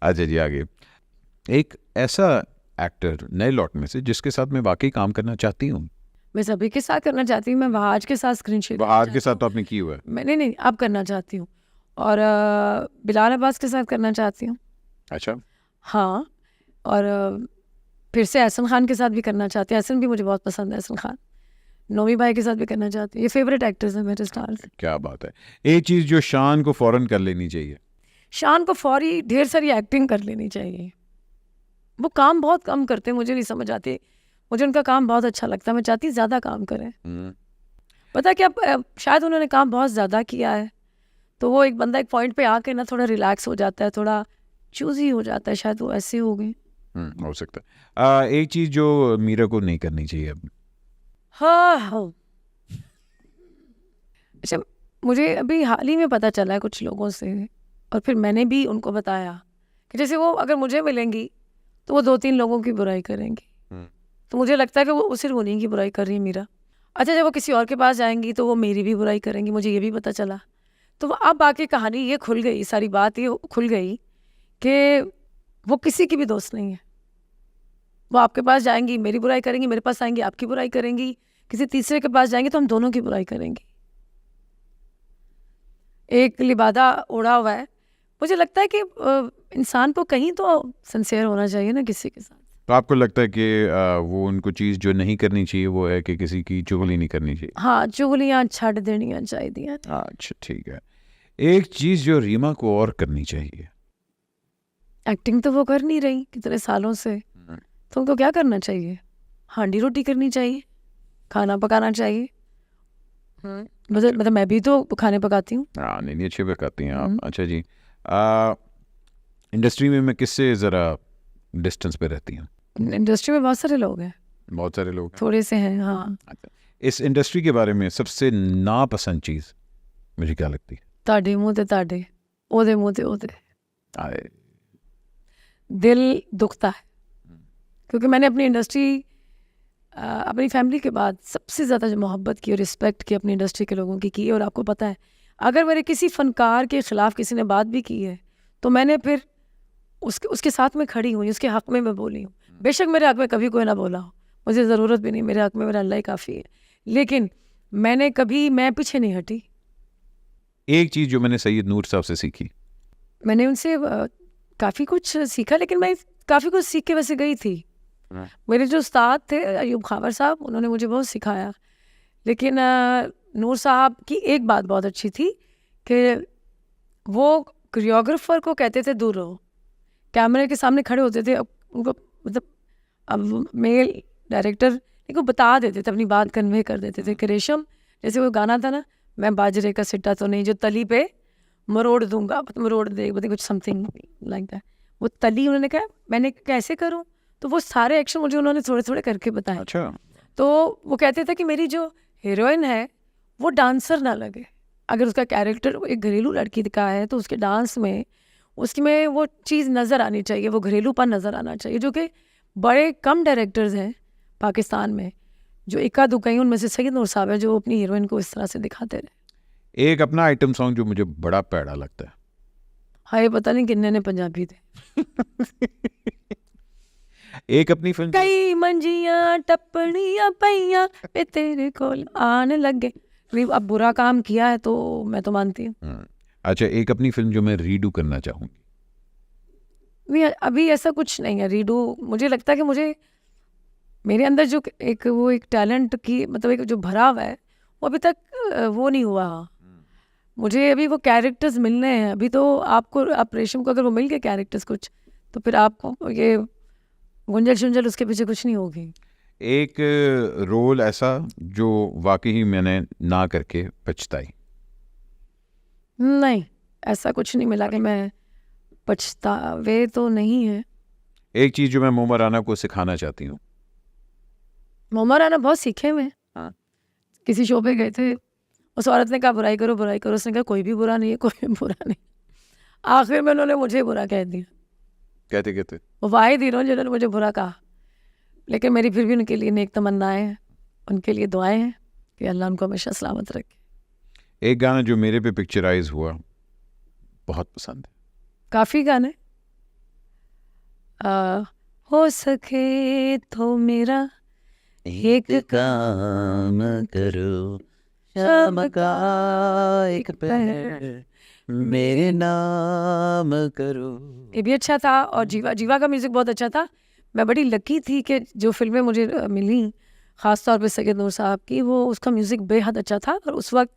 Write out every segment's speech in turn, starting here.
अच्छा जी, आगे। एक ऐसा एक्टर नए लॉट में से जिसके साथ मैं वाकई काम करना चाहती हूँ। मैं सभी के साथ करना चाहती हूँ। मैं वहाज के साथ स्क्रीन शेयर बहार के साथ तो आपने की हुआ है। मैंने नहीं, अब करना चाहती हूँ। और बिलाल अब्बास के साथ करना चाहती हूँ। अच्छा। हाँ, और फिर से एहसन खान के साथ भी करना चाहती हूँ। एहसन भी मुझे बहुत पसंद है, एहसन खान। नोमी भाई के साथ भी करना चाहती हूँ। ये फेवरेट एक्टर्स हैं मेरे स्टार्स। क्या बात है। एक चीज़ जो शान को फ़ौरन कर लेनी चाहिए। शान को फौरी ढेर सारी एक्टिंग कर लेनी चाहिए। वो काम बहुत कम करते हैं, मुझे नहीं समझ आती। मुझे उनका काम बहुत अच्छा लगता है। मैं चाहती हूँ ज़्यादा काम करें। पता क्या, शायद उन्होंने काम बहुत ज़्यादा किया है, तो वो एक बंदा एक पॉइंट पे आके ना थोड़ा रिलैक्स हो जाता है, थोड़ा चूजी हो जाता है। शायद वो ऐसे हो गए। हो सकता है। एक चीज़ जो मीरा को नहीं करनी चाहिए अब। हाँ। अच्छा, मुझे अभी हाल ही में पता चला है कुछ लोगों से, और फिर मैंने भी उनको बताया कि जैसे वो अगर मुझे मिलेंगी तो वो 2-3 लोगों की बुराई करेंगी। तो मुझे लगता है कि वो सिर्फ उन्हीं की बुराई कर रही है, मीरा। अच्छा, जब वो किसी और के पास जाएंगी तो वो मेरी भी बुराई करेंगी, मुझे ये भी पता चला। तो अब बाकी कहानी ये खुल गई, सारी बात ये खुल गई कि वो किसी की भी दोस्त नहीं है। वो आपके पास जाएंगी, मेरी बुराई करेंगी, मेरे पास आएंगी, आपकी बुराई करेंगी, किसी तीसरे के पास जाएंगे तो हम दोनों की बुराई करेंगी। एक लिबादा ओढ़ा हुआ है। मुझे लगता है कि इंसान को कहीं तो सिंसियर होना चाहिए ना किसी के साथ। तो आपको लगता है कि वो उनको चीज़ जो नहीं करनी चाहिए वो है कि किसी की चुगली नहीं करनी चाहिए। हाँ, चुगलियाँ छੱਡ देनियाँ चाहिए। अच्छा, ठीक है। एक चीज़ जो रीमा को और करनी चाहिए। एक्टिंग तो वो कर नहीं रही कितने सालों से, तो उनको क्या करना चाहिए? हांडी रोटी करनी चाहिए, खाना पकाना चाहिए। मतलब मैं भी तो खाने पकाती हूँ। हाँ, नहीं अच्छे पकाती हैं आप। अच्छा जी। इंडस्ट्री में मैं किससे ज़रा डिस्टेंस पे रहती हूँ? इंडस्ट्री में बहुत सारे लोग हैं। बहुत सारे लोग हैं। थोड़े से हैं, हाँ। अच्छा, इस इंडस्ट्री के बारे में सबसे नापसंद चीज़ मुझे क्या लगती है? ताड़े मुँह ते ताड़े, ओदे मुँह ते ओदे। आए, दिल दुखता है, क्योंकि मैंने अपनी इंडस्ट्री, अपनी फैमिली के बाद सबसे ज़्यादा जो मोहब्बत की और रिस्पेक्ट की अपनी इंडस्ट्री के लोगों की की है। और आपको पता है, अगर मेरे किसी फ़नकार के ख़िलाफ़ किसी ने बात भी की है तो मैंने फिर उसके साथ में खड़ी हुई, उसके हक़ में मैं बोली हूँ। बेशक मेरे हक़ में कभी कोई ना बोला हो, मुझे ज़रूरत भी नहीं, मेरे हक़ में मेरा अल्लाह ही काफ़ी है, लेकिन मैं पीछे नहीं हटी। एक चीज़ जो मैंने सैयद नूर साहब से सीखी। मैंने उनसे काफ़ी कुछ सीखा, लेकिन मैं काफ़ी कुछ सीख के वैसे गई थी। मेरे जो उस्ताद थे अयूब खावर साहब, उन्होंने मुझे बहुत सिखाया। लेकिन नूर साहब की एक बात बहुत अच्छी थी कि वो कोरियोग्राफर को कहते थे दूर रहो। कैमरे के सामने खड़े होते थे, उनको मतलब अब मेल डायरेक्टर को बता देते थे, अपनी बात कन्वे कर देते थे कि रेशम, जैसे वो गाना था ना, मैं बाजरे का सिट्टा तो नहीं जो तली पे मरोड़ दूंगा, मरोड़ दे, मतलब कुछ समथिंग लाइक दैट। वो तली उन्होंने कहा, मैंने कैसे करूँ? तो वो सारे एक्शन मुझे उन्होंने थोड़े थोड़े करके बताए। अच्छा। तो वो कहते थे कि मेरी जो हीरोइन है वो डांसर ना लगे। अगर उसका कैरेक्टर एक घरेलू लड़की का है तो उसके डांस में उसमें वो चीज़ नज़र आनी चाहिए, वो घरेलूपन नज़र आना चाहिए, जो कि बड़े कम डायरेक्टर्स हैं पाकिस्तान में, जो इक्का दुक्का ही उनमें से सैयद नूर साहब है जो अपनी हीरोइन को इस तरह से दिखाते रहे। एक अपना आइटम सॉन्ग जो मुझे बड़ा पैड़ा लगता है। हाय, पता नहीं किन्ने ने पंजाबी थे। एक अपनी फिल्म कई मंजियां टपनियां पैया पे तेरे कोल आने लगे। नहीं, अब बुरा काम किया है तो मैं तो मानती हूँ। अच्छा, एक अपनी फिल्म जो मैं रीडू करना चाहूँगी। नहीं, अभी ऐसा कुछ नहीं है रीडू। मुझे लगता है कि मुझे मेरे अंदर जो एक टैलेंट की मतलब एक जो भराव है वो अभी तक वो नहीं हुआ। मुझे अभी वो कैरेक्टर्स मिलने हैं। अभी तो आप रेशम को अगर वो मिल गए कैरेक्टर्स कुछ, तो फिर आपको ये गुंजल शुंजल उसके पीछे कुछ नहीं होगी। एक रोल ऐसा जो वाकई ही मैंने ना करके पछताई। नहीं, ऐसा कुछ नहीं मिला कि मैं पछतावे तो नहीं है। एक चीज़ जो मैं मोमा राना को सिखाना चाहती हूँ। मोमा राना बहुत सीखे हुए हैं। हाँ। किसी शो पे गए थे, उस औरत ने कहा बुराई करो बुराई करो, उसने कहा कोई भी बुरा नहीं है, कोई भी बुरा नहीं। आखिर में उन्होंने मुझे बुरा कह दिया। कहते कहते वो वाहिद हीरो जिन्होंने मुझे बुरा कहा, लेकिन मेरी फिर भी उनके लिए नेक तमन्नाएं हैं, उनके लिए दुआएं हैं कि अल्लाह उनको हमेशा सलामत रखे। एक गाना जो मेरे पे पिक्चराइज हुआ बहुत पसंद है। काफ़ी गाने, हो सके तो मेरा एक काम करो, शाम का एक पहर मेरे नाम करो। ये भी अच्छा था। और जीवा का म्यूज़िक बहुत अच्छा था। मैं बड़ी लकी थी कि जो फिल्में मुझे मिली, ख़ास तौर पे सैयद नूर साहब की, वो उसका म्यूज़िक बेहद अच्छा था। और उस वक्त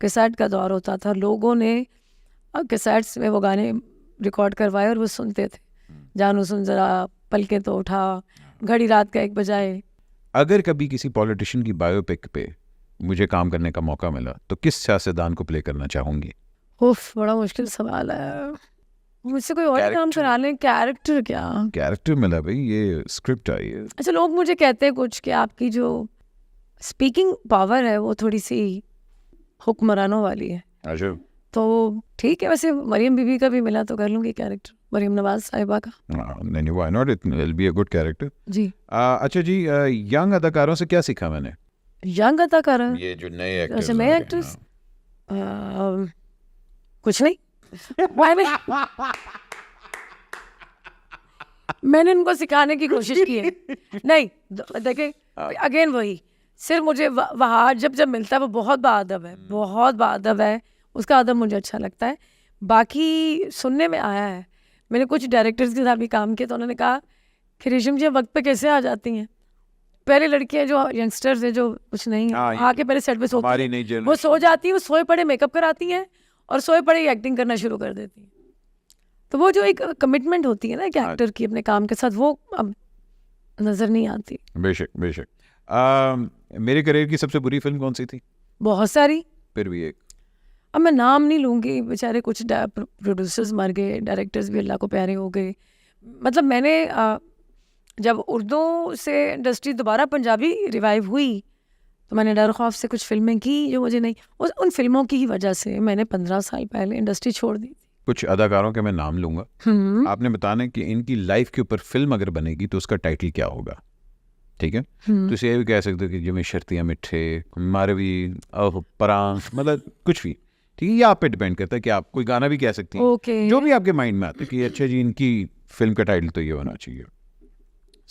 कैसेट का दौर होता था, लोगों ने कैसेट्स में वो गाने रिकॉर्ड करवाए और वो सुनते थे। जानू सुन ज़रा, पलके तो उठा, घड़ी रात का 1 बजाए। अगर कभी किसी पॉलिटिशियन की बायोपिक पे मुझे काम करने का मौका मिला तो किस सियासतदान को प्ले करना चाहूँगी? उफ, बड़ा मुश्किल सवाल है। मुझसे कोई और ही काम करा लें। कैरेक्टर क्या? कैरेक्टर मिला भाई, ये स्क्रिप्ट आई है। अच्छा, लोग मुझे कहते हैं कुछ कि आपकी जो स्पीकिंग पावर है वो थोड़ी सी हुक्मरानों वाली है। अच्छा, तो ठीक है, वैसे मरियम बीबी का भी मिला तो कर लूँगी कैरेक्टर, मरियम नवाज साहिबा का। नहीं, why not, it will be a good character. जी। अच्छा जी, यंग अदाकारों से क्या सीखा मैंने? यंग अदाकारा, ये जो नए एक्टर्स अच्छा नए एक्ट्रेस, कुछ नहीं। मैंने उनको सिखाने की कोशिश की है। नहीं, देखिए, अगेन वही, सिर्फ मुझे वहाँ जब मिलता है वो बहुत बाअदब है, बहुत बाअदब है, उसका अदब मुझे अच्छा लगता है। बाकी सुनने में आया है, मैंने कुछ डायरेक्टर्स के साथ भी काम किया तो उन्होंने कहा कि रेशम जी वक्त पे कैसे आ जाती हैं। पहले लड़कियां जो यंगस्टर्स हैं, जो कुछ नहीं है, आके पहले सेट पे सोती हमारी हैं, नई वो जनरेशन सो जाती है, वो सोए पड़े मेकअप कराती हैं और सोए पड़े एक्टिंग करना शुरू कर देती हैं। तो वो जो एक कमिटमेंट होती है ना एक एक्टर की अपने काम के साथ, वो अब नज़र नहीं आती। बेशक बेशक। मेरे करियर की सबसे बुरी फिल्म कौन सी थी? बहुत सारी, फिर भी एक। अब मैं नाम नहीं लूँगी, बेचारे कुछ प्रोड्यूसर्स मर गए, डायरेक्टर्स भी अल्लाह को प्यारे हो गए। मतलब मैंने जब उर्दू से इंडस्ट्री दोबारा पंजाबी रिवाइव हुई तो मैंने डर खौफ से कुछ फिल्में की जो मुझे नहीं, उन फिल्मों की ही वजह से मैंने 15 साल पहले इंडस्ट्री छोड़ दी। कुछ अदाकारों के मैं नाम लूंगा, आपने बताना है कि इनकी लाइफ के ऊपर फिल्म अगर बनेगी तो उसका टाइटल क्या होगा, ठीक है? तो इसे ये भी कह सकते हो कि जिमें शर्तियाँ मिठे, मारवी, परां, मतलब कुछ भी, ठीक है? ये आप पे डिपेंड करता है कि आप कोई गाना भी कह सकती हैं, ओके, जो भी आपके माइंड में आता है कि अच्छा जी इनकी फिल्म का टाइटल तो ये होना चाहिए।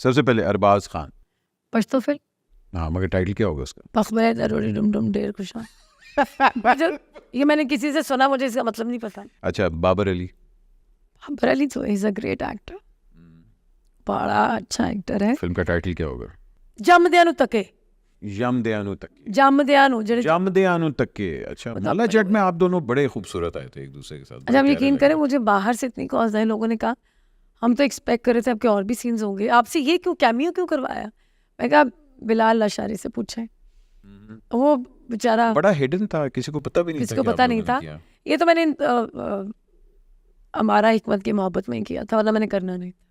सबसे पहले अरबाज खान। पश्तो फिल्म, हाँ, मगर टाइटल क्या होगा उसका? पखबरे दरोड़ी डुम डुम ढेर खुशा। ये मैंने किसी से सुना, मुझे इसका मतलब नहीं पता। अच्छा, बाबर अली। बाबर अली तो इज अ ग्रेट एक्टर, बड़ा अच्छा एक्टर है। फिल्म का टाइटल क्या होगा? जमदियानु तके, जमदियानु तक्के। जमदियानु जेड़े। जमदियानु तक्के। अच्छा, माला जट में आप दोनों बड़े खूबसूरत आए थे एक दूसरे के साथ। अच्छा, आप यकीन करें, मुझे बाहर से इतनी कॉल्स आई, लोगों ने कहा हम तो एक्सपेक्ट कर रहे थे आपके और भी सीन्स होंगे, आपसे ये क्यों कैमियो क्यों करवाया? मैं कहा बिलाल लाशारी से पूछें, वो बेचारा बड़ा हिडन था, किसी को पता भी नहीं था। किसी को कि आप पता नहीं लोगों था। ने किया। ये तो मैंने हमारा हिकमत की मोहब्बत में ही किया था, वरना मैंने करना नहीं था।